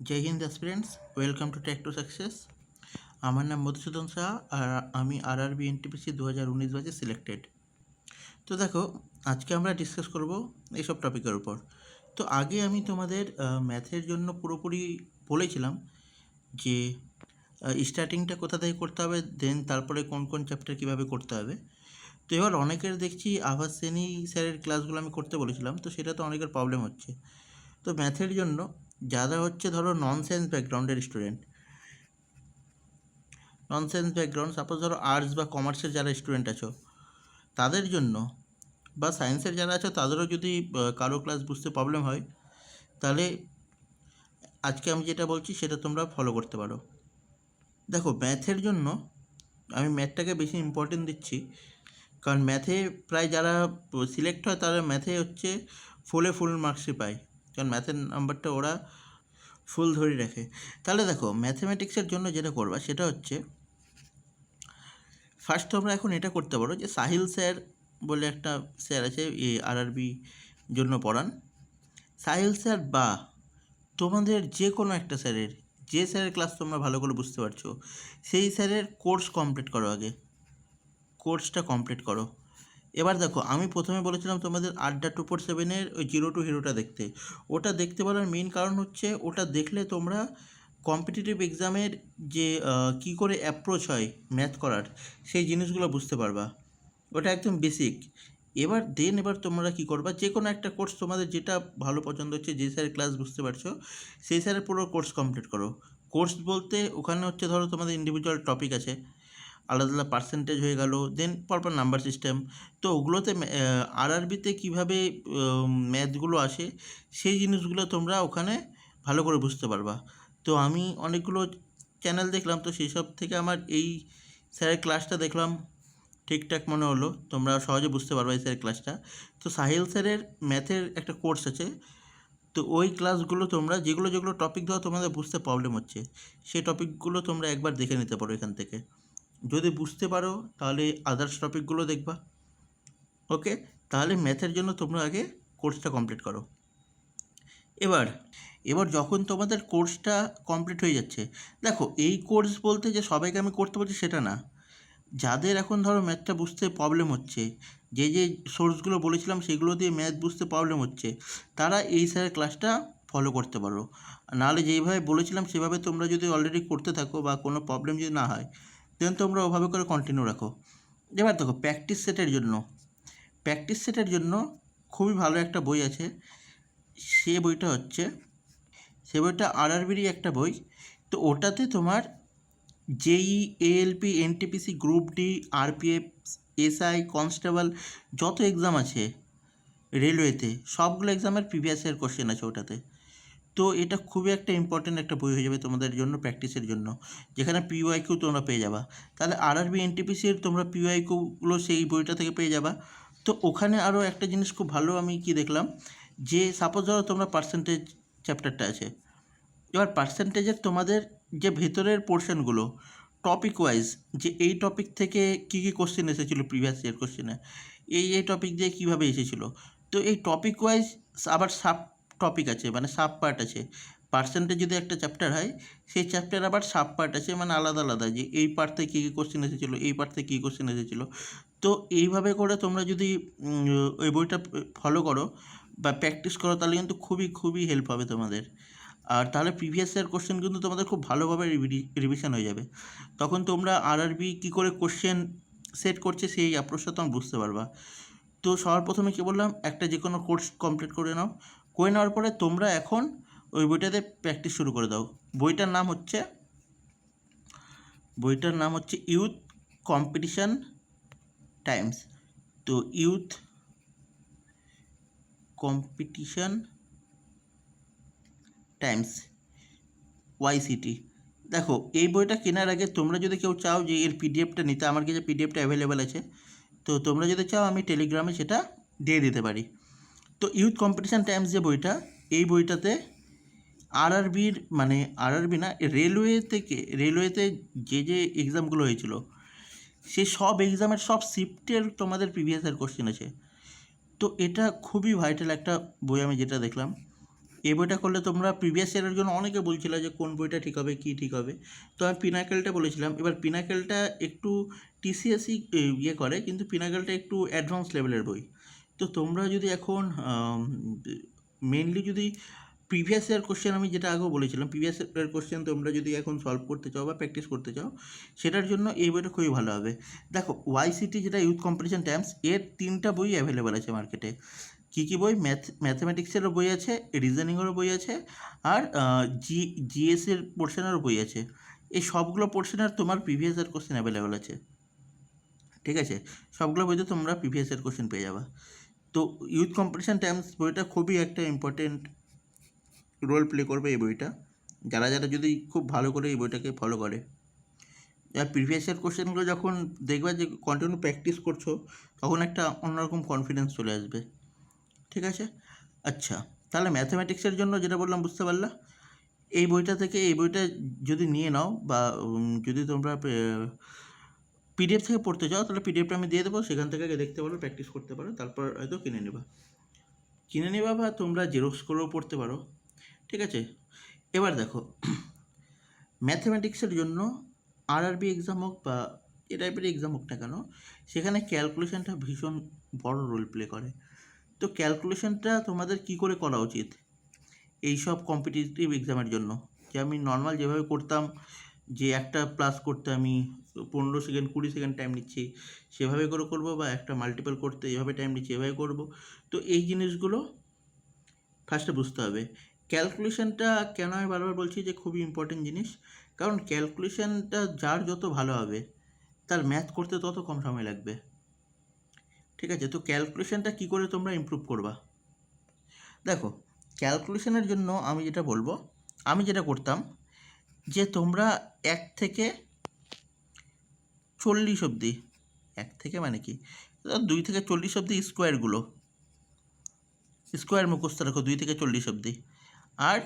জয় হিন্দ aspirants, welcome to Tech to Success. আমার নাম মধুসূদন শাহ আর আমি আরআরবি এনটিপিসি 2019 ব্যাচে সিলেক্টেড। তো দেখো, আজকে আমরা ডিসকাস করব এইসব টপিকের উপর। তো আগে আমি তোমাদের ম্যাথের জন্য পুরোপুরি বলেছিলাম যে স্টার্টিংটা কোথা থেকে করতে হবে, দেন তারপরে কোন কোন চ্যাপ্টার কীভাবে করতে হবে। তো এবার অনেকের দেখছি আভাস সেনি স্যারের ক্লাসগুলো আমি করতে বলেছিলাম, তো সেটা তো অনেকের প্রবলেম হচ্ছে। তো ম্যাথের জন্য যারা হচ্ছে ধরো ননসেন্স ব্যাকগ্রাউন্ডের স্টুডেন্ট, সাপোজ ধরো আর্টস বা কমার্সের যারা স্টুডেন্ট আছো তাদের জন্য, বা সায়েন্সের যারা আছো তাদেরও যদি কারো ক্লাস বুঝতে প্রবলেম হয়, তাহলে আজকে আমি যেটা বলছি সেটা তোমরা ফলো করতে পারো। দেখো, ম্যাথের জন্য আমি ম্যাথটাকে বেশি ইম্পর্টেন্ট দিচ্ছি, কারণ ম্যাথে প্রায় যারা সিলেক্ট হয় তারা ম্যাথে হচ্ছে ফুল মার্কসই পায়, কারণ ম্যাথের নাম্বারটা ওরা ফুল ধরে রাখে। তাহলে দেখো, ম্যাথমেটিক্সের জন্য যেটা করবা সেটা হচ্ছে, ফার্স্ট তোমরা এখন এটা করতে পারো যে সাহিল স্যার বলে একটা স্যার আছে আরআরবি জন্য পড়ান। সাহিল স্যার বা তোমাদের যে কোনো একটা স্যারের, যে স্যারের ক্লাস তোমরা ভালো করে বুঝতে পারছো সেই স্যারের কোর্স কমপ্লিট করো। আগে কোর্সটা কমপ্লিট করো। এবার দেখো, আমি প্রথমে বলেছিলাম তোমাদের আড্ডা 247-এর ওই জিরো টু হিরোটা দেখতে। ওটা দেখতে বলার মেইন কারণ হচ্ছে, ওটা দেখলে তোমরা কম্পিটিটিভ এক্সামের যে কী করে অ্যাপ্রোচ হয় ম্যাথ করার, সেই জিনিসগুলো বুঝতে পারবা। ওটা একদম বেসিক। এবার তোমরা কী করবা, যে কোনো একটা কোর্স তোমাদের যেটা ভালো পছন্দ হচ্ছে, যে স্যারের ক্লাস বুঝতে পারছো সেই স্যারের পুরো কোর্স কমপ্লিট করো। কোর্স বলতে ওখানে হচ্ছে ধরো তোমাদের ইন্ডিভিজুয়াল টপিক আছে, আলাদা আলাদা পার্সেন্টেজ হয়ে গেল, দেন পরপর নাম্বার সিস্টেম। তো ওগুলোতে আরআরবিতে কীভাবে ম্যাথগুলো আসে সেই জিনিসগুলো তোমরা ওখানে ভালো করে বুঝতে পারবা। তো আমি অনেকগুলো চ্যানেল দেখলাম, তো সেই সব থেকে আমার এই স্যারের ক্লাসটা দেখলাম, ঠিকঠাক মনে হলো, তোমরা সহজে বুঝতে পারবে এই স্যারের ক্লাসটা। তো সাহিল স্যারের ম্যাথের একটা কোর্স আছে, তো ওই ক্লাসগুলো তোমরা যেগুলো যেগুলো টপিক ধরো তোমাদের বুঝতে প্রবলেম হচ্ছে, সেই টপিকগুলো তোমরা একবার দেখে নিতে পারো এখান থেকে। যদি বুঝতে পারো তাহলে আদার্স টপিকগুলো দেখবা। ওকে, তাহলে ম্যাথের জন্য তোমরা আগে কোর্সটা কমপ্লিট করো। এবার যখন তোমাদের কোর্সটা কমপ্লিট হয়ে যাচ্ছে, দেখো এই কোর্স বলতে যে সবাইকে আমি করতে বলছি সেটা না। যাদের এখন ধরো ম্যাথটা বুঝতে প্রবলেম হচ্ছে, যে যে সোর্সগুলো বলেছিলাম সেগুলো দিয়ে ম্যাথ বুঝতে প্রবলেম হচ্ছে, তারা এই স্যারের ক্লাসটা ফলো করতে পারো। নাহলে যেইভাবে বলেছিলাম সেভাবে তোমরা যদি অলরেডি করতে থাকো বা কোনো প্রবলেম যদি না হয়, দেন তোমরা ওভাবে করে কন্টিনিউ রাখো। এবার দেখো, প্র্যাকটিস সেটের জন্য খুবই ভালো একটা বই আছে। সে বইটা আরআরবিরই একটা বই। তো ওটাতে তোমার JE, ALP, NTPC, group D, RPF, SI, constable, যত এক্সাম আছে রেলওয়েতে, সবগুলো এক্সামের প্রিভিয়াস ইয়ার কোশ্চেন আছে ওটাতে। তো এটা খুবই একটা ইম্পর্টেন্ট একটা বই হয়ে যাবে তোমাদের জন্য, প্র্যাকটিসের জন্য, যেখানে পিওয়াইকিউ তোমরা পেয়ে যাবা। তাহলে আরআরবি এনটিপিসির তোমরা পিওয়াইকিউগুলো সেই বইটা থেকে পেয়ে যাবা। তো ওখানে আরও একটা জিনিস খুব ভালো আমি কি দেখলাম, যে সাপোজ ধরো তোমরা পার্সেন্টেজ চ্যাপ্টারটা আছে, এবার পার্সেন্টেজের তোমাদের যে ভেতরের পোর্শনগুলো টপিক ওয়াইজ, যে এই টপিক থেকে কী কী কোশ্চেন এসেছিলো প্রিভিয়াস ইয়ার কোশ্চেনে, এই টপিক দিয়ে কীভাবে এসেছিলো, তো এই টপিক ওয়াইজ আবার সাব টপিক আছে, মানে সাব পার্ট আছে। পার্সেন্টেজ যদি একটা চ্যাপ্টার হয়, সেই চ্যাপ্টার আবার সাব পার্ট আছে, মানে আলাদা আলাদা, যে এই পার্ট থেকে কী কী কোশ্চেন এসেছিলো, এই পার্ট থেকে কী কোশ্চেন এসেছিলো। তো এইভাবে করে তোমরা যদি ওই বইটা ফলো করো বা প্র্যাকটিস করো, তাহলে কিন্তু খুবই খুবই হেল্প হবে তোমাদের। আর তাহলে প্রিভিয়াস ইয়ার কোশ্চেন কিন্তু তোমাদের খুব ভালোভাবে রিভিশন হয়ে যাবে। তখন তোমরা আরআরবি কী করে কোশ্চেন সেট করছে সেই অ্যাপ্রোচটা তোমরা বুঝতে পারবা। তো সবার প্রথমে কী বললাম, একটা যে কোনো কোর্স কমপ্লিট করে নাও। করে নেওয়ার পরে তোমরা এখন ওই বইটাতে প্র্যাকটিস শুরু করে দাও। বইটার নাম হচ্ছে ইউথ কম্পিটিশন টাইমস। তো ইউথ কম্পিটিশন টাইমস ওয়াইসিটি। দেখো, এই বইটা কেনার আগে তোমরা যদি কেউ চাও যে এর পিডিএফটা নিতে, আমার কাছে পিডিএফটা অ্যাভেলেবেল আছে, তো তোমরা যদি চাও আমি টেলিগ্রামে সেটা দিয়ে দিতে পারি। তো ইউথ কম্পিটিশান টাইমস যে বইটা, এই বইটাতে আরআরবির, মানে আরআরবি না, রেলওয়েতে যে যে এক্সামগুলো হয়েছিল সেই সব এক্সামের সব শিফটের তোমাদের প্রিভিয়াস ইয়ার কোশ্চেন আছে। তো এটা খুবই ভাইটাল একটা বই আমি যেটা দেখলাম। এই বইটা করলে তোমরা প্রিভিয়াস ইয়ারের জন্য অনেকে বলছিল যে কোন বইটা ঠিক হবে, কী ঠিক হবে। তো আমি পিনাকেলটা বলেছিলাম। এবার পিনাকেলটা একটু টিসিএসই ইয়ে করে, কিন্তু পিনাকেলটা একটু অ্যাডভান্স লেভেলের বই। তো তোমরা যদি এখন মেনলি যদি প্রিভিয়াস ইয়ার কোশ্চেন, আমি যেটা আগেও বলেছিলাম, প্রিভিয়াস ইয়ার কোশ্চেন তোমরা যদি এখন সলভ করতে চাও বা প্র্যাকটিস করতে চাও, সেটার জন্য এই বইটা খুবই ভালো হবে। দেখো, ওয়াইসিটি যেটা ইউথ কম্পিটিশন টাইমস, এর 3টা বই অ্যাভেলেবেল আছে মার্কেটে। কী কী বই? ম্যাথমেটিক্সেরও বই আছে, রিজনিংয়েরও বই আছে, আর জিএসের পোর্শনেরও বই আছে। এই সবগুলো পোর্শনের তোমার প্রিভিয়াস ইয়ার কোশ্চেন অ্যাভেলেবেল আছে, ঠিক আছে? সবগুলো বইতে তোমরা প্রিভিয়াস ইয়ার কোশ্চেন পেয়ে যাবা। তো ইউথ কম্পিটিশন টাইমস বইটা খুবই একটা ইম্পর্টেন্ট রোল প্লে করবে এই বইটা, যারা যারা যদি খুব ভালো করে এই বইটাকে ফলো করে। আর প্রিভিয়াস ইয়ার কোশ্চেনগুলো যখন দেখবা যে কন্টিনিউ প্র্যাকটিস করছো, তখন একটা অন্যরকম কনফিডেন্স চলে আসবে, ঠিক আছে? আচ্ছা, তাহলে ম্যাথামেটিক্সের জন্য যেটা বললাম বুঝতে পারলা। এই বইটা থেকে, এই বইটা যদি নিয়ে নাও, বা যদি তোমরা পিডিএফ থেকে পড়তে চাও, তাহলে পিডিএফটা আমি দিয়ে দেবো, সেখান থেকে দেখতে পারো, প্র্যাকটিস করতে পারো, তারপর হয়তো কিনে নেবা বা তোমরা জেরক্স করেও পড়তে পারো, ঠিক আছে? এবার দেখো, ম্যাথামেটিক্সের জন্য আরআরবি এক্সাম হোক বা এ টাইপের এক্সাম হোক না কেন, সেখানে ক্যালকুলেশনটা ভীষণ বড় রোল প্লে করে। তো ক্যালকুলেশনটা তোমাদের কি করে করা উচিত এই সব কম্পিটিটিভ এক্সামের জন্য? যে আমি নর্মাল যেভাবে করতাম, যে একটা প্লাস করতে আমি 15 সেকেন্ড 20 সেকেন্ড টাইম নিচ্ছি, সেভাবে করে করবো, বা একটা মাল্টিপল করতে এভাবে টাইম নিচ্ছি, এভাবে করবো। তো এই জিনিসগুলো ফার্স্টে বুঝতে হবে। ক্যালকুলেশনটা কেন আমি বারবার বলছি যে খুবই ইম্পর্টেন্ট জিনিস, কারণ ক্যালকুলেশনটা যার যত ভালো হবে, তার ম্যাথ করতে তত কম সময় লাগবে, ঠিক আছে? তো ক্যালকুলেশনটা কী করে তোমরা ইমপ্রুভ করবা? দেখো, ক্যালকুলেশনের জন্য আমি যেটা বলবো, আমি যেটা করতাম, যে তোমরা 1 থেকে 40 অবধি, 1 থেকে মানে কি, 2 থেকে 40 অবধি স্কোয়ার মুখস্থ রাখো, 2 থেকে 40 অবধি। আর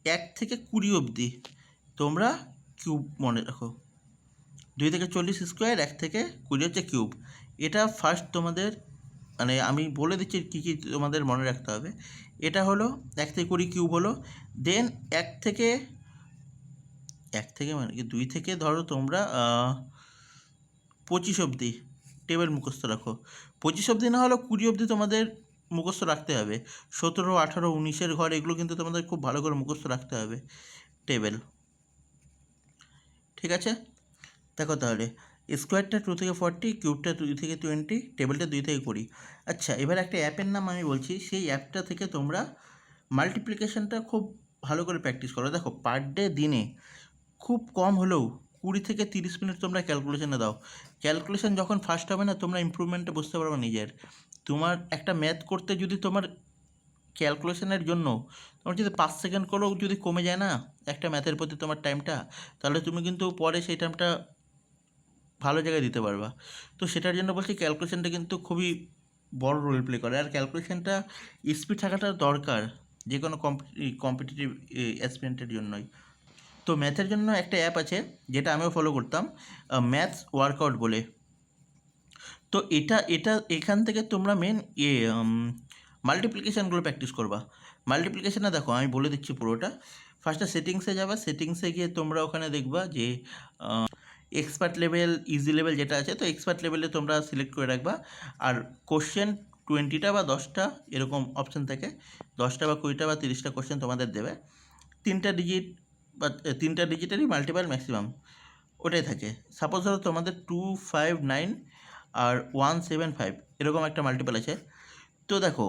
1 থেকে 20 অবধি তোমরা কিউব মনে রাখো। 2 থেকে 40 স্কোয়ার, 1 থেকে 20 হচ্ছে কিউব। এটা ফার্স্ট তোমাদের, মানে আমি বলে দিচ্ছি কী কী তোমাদের মনে রাখতে হবে। এটা হলো 1 থেকে 20 কিউব হলো। দেন 1 থেকে মানে কি 2 থেকে ধরো তোমরা 25 অবধি টেবিল মুখস্থ রাখো। 25 অবধি না হলেও 20 অবধি তোমাদের মুখস্থ রাখতে হবে। 17, 18, 19-এর ঘর, এগুলো কিন্তু তোমাদের খুব ভালো করে মুখস্থ রাখতে হবে টেবিল, ঠিক আছে? দেখো তাহলে, স্কোয়ারটা 2 থেকে 40, কিউবটা 2 থেকে 20, টেবিলটা 2 থেকে 20। আচ্ছা, এবার একটা অ্যাপের নাম আমি বলছি, সেই অ্যাপটা থেকে তোমরা মাল্টিপ্লিকেশনটা খুব ভালো করে প্র্যাকটিস করো। দেখো, পার ডে দিনে খুব কম হলেও 20 থেকে 30 মিনিট তোমরা ক্যালকুলেশনে দাও। ক্যালকুলেশন যখন ফার্স্ট হবে না, তোমরা ইমপ্রুভমেন্টটা বুঝতে পারবে নিজের। তোমার একটা ম্যাথ করতে যদি তোমার ক্যালকুলেশনের জন্য তোমার যদি 5 সেকেন্ড করেও যদি কমে যায় না একটা ম্যাথের প্রতি তোমার টাইমটা, তাহলে তুমি কিন্তু পরে সেই টাইমটা ভালো জায়গায় দিতে পারবা। তো সেটার জন্য বলছি, ক্যালকুলেশনটা কিন্তু খুবই বড় রোল প্লে করে, আর ক্যালকুলেশনটা স্পিড থাকাটা দরকার যে কোনো কম্পিটিটিভ অ্যাসপিরেন্টের জন্যই। তো ম্যাথের জন্য একটা অ্যাপ আছে, যেটা আমিও ফলো করতাম, ম্যাথস ওয়ার্কআউট বলে। তো এখান থেকে তোমরা মেন মাল্টিপ্লিকেশানগুলো প্র্যাকটিস করবা। মাল্টিপ্লিকেশানে দেখো, আমি বলে দিচ্ছি পুরোটা। ফার্স্টে সেটিংসে যাবে, সেটিংসে গিয়ে তোমরা ওখানে দেখবা যে এক্সপার্ট লেভেল, ইজি লেভেল যেটা আছে, তো এক্সপার্ট লেভেলে তোমরা সিলেক্ট করে রাখবা। আর কোশ্চেন 20টা বা 10টা এরকম অপশান থাকে, 10টা বা 20টা বা 30টা কোশ্চেন তোমাদের দেবে। 3টা ডিজিট বা 3টা ডিজিটেরই মাল্টিপাল ম্যাক্সিমাম ওটাই থাকে। সাপোজ ধরো তোমাদের 259 আর 175 এরকম একটা মাল্টিপাল আছে। তো দেখো,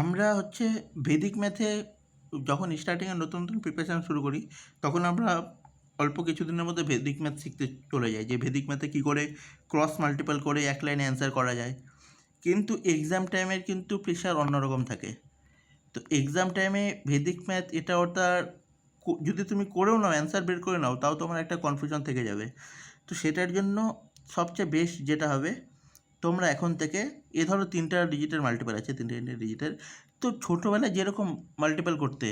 আমরা হচ্ছে ভেদিক ম্যাথে যখন স্টার্টিংয়ে নতুন নতুন প্রিপারেশান শুরু করি, তখন আমরা অল্প কিছুদিনের মধ্যে ভেদিক ম্যাথ শিখতে চলে যাই, যে ভেদিক ম্যাথে কী করে ক্রস মাল্টিপাল করে এক লাইনে অ্যান্সার করা যায়। কিন্তু এক্সাম টাইমের কিন্তু প্রেশার অন্যরকম থাকে। তো এক্সাম টাইমে ভেদিক ম্যাথ এটা ওটার যদি তুমি করেও নাও, অ্যান্সার বের করে নাও, তাও তোমার একটা কনফিউশন থেকে যাবে। তো সেটার জন্য সবচেয়ে বেস্ট যেটা হবে, তোমরা এখন থেকে ধরো 3টা ডিজিটের মাল্টিপাল আছে, 3টে ডিজিটের। তো ছোটোবেলায় যেরকম মাল্টিপাল করতে,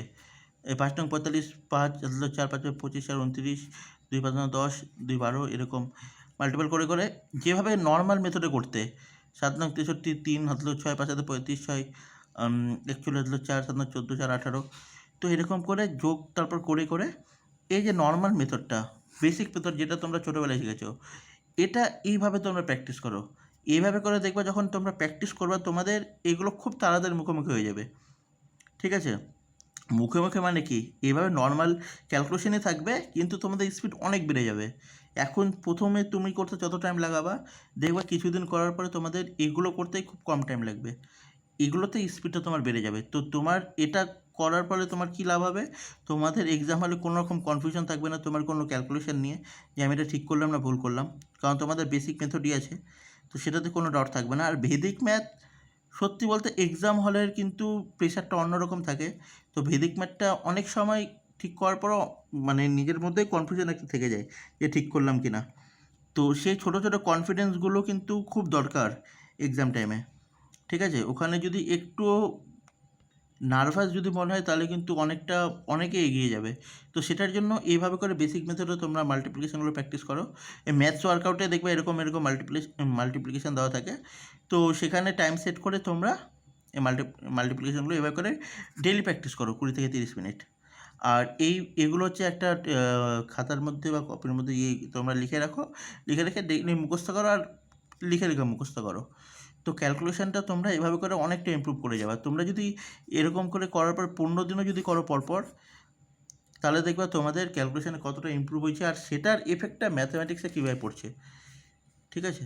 5 নং 45, 5 4 5 25 4 29, 2 5 10, 2 12 এরকম মাল্টিপাল করে করে যেভাবে নর্মাল মেথডে করতে, 7 নং 63, 3 6 5 35, 6 অ্যাকচুয়ালি হলো 4 7 14 4 18। তো এরকম করে যোগ তারপর করে করে এই যে নর্মাল মেথডটা, বেসিক মেথড যেটা তোমরা ছোটোবেলায় শিখেছো, এটা এইভাবে তোমরা প্র্যাকটিস করো। এইভাবে করে দেখবা যখন তোমরা প্র্যাকটিস করবা তোমাদের এগুলো খুব তাড়াতাড়ি মুখোমুখি হয়ে যাবে। ঠিক আছে? মুখে মুখে মানে কি, এইভাবে নর্মাল ক্যালকুলেশনই থাকবে কিন্তু তোমাদের স্পিড অনেক বেড়ে যাবে। এখন প্রথমে তুমি করতে যত টাইম লাগাবা দেখবা কিছুদিন করার পরে তোমাদের এগুলো করতেই খুব কম টাইম লাগবে, এগুলোতে স্পিডটা তোমার বেড়ে যাবে। তো তোমার এটা করার ফলে তোমার কী লাভ হবে, তোমাদের এক্সাম হলে কোনো রকম কনফিউশন থাকবে না তোমার কোনো ক্যালকুলেশন নিয়ে যে আমি এটা ঠিক করলাম না ভুল করলাম, কারণ তোমাদের বেসিক মেথডই আছে। তো সেটাতে কোনো ডাউট থাকবে না। আর ভেদিক ম্যাথ সত্যি বলতে এক্সাম হলের কিন্তু প্রেশারটা অন্যরকম থাকে। তো ভেদিক ম্যাথটা অনেক সময় ঠিক করার পরও মানে নিজের মধ্যেই কনফিউশন একটা থেকে যায় যে ঠিক করলাম কি না। তো সেই ছোটো ছোটো কনফিডেন্সগুলো কিন্তু খুব দরকার এক্সাম টাইমে। ঠিক আছে? ওখানে যদি একটুও নার্ভাস যদি মনে হয় তাহলে কিন্তু অনেকে এগিয়ে যাবে। তো সেটার জন্য এইভাবে করে বেসিক মেথডে তোমরা মাল্টিপ্লিকেশনগুলো প্র্যাকটিস করো। এই ম্যাথস ওয়ার্কআউটে দেখবে এরকম মাল্টিপ্লিকেশন দেওয়া থাকে। তো সেখানে টাইম সেট করে তোমরা এই মাল্টিপ্লিকেশনগুলো এভাবে করে ডেইলি প্র্যাকটিস করো 20 থেকে 30 মিনিট। আর এগুলো হচ্ছে একটা খাতার মধ্যে বা কপির মধ্যে তোমরা লিখে রাখো। লিখে রেখে ডেইলি মুখস্থ করো আর লিখে মুখস্থ করো। তো ক্যালকুলেশনটা তোমরা এভাবে করে অনেকটা ইমপ্রুভ করে যাবে। তোমরা যদি এরকম করে করার পর 15 দিনও যদি করো পরপর, তাহলে দেখবা তোমাদের ক্যালকুলেশনে কতটা ইমপ্রুভ হয়েছে আর সেটার এফেক্টটা ম্যাথমেটিক্সে কীভাবে পড়ছে। ঠিক আছে?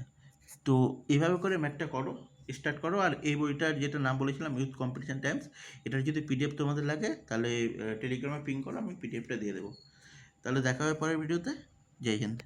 তো এইভাবে করে ম্যাথটা করো, স্টার্ট করো। আর এই বইটার যেটা নাম বলেছিলাম ইউথ কম্পিটিশন টাইমস, এটার যদি পিডিএফ তোমাদের লাগে তাহলে টেলিগ্রামে পিং করো, আমি পিডিএফটা দিয়ে দেবো। তাহলে দেখা হবে পরের ভিডিওতে। জয় হিন্দ।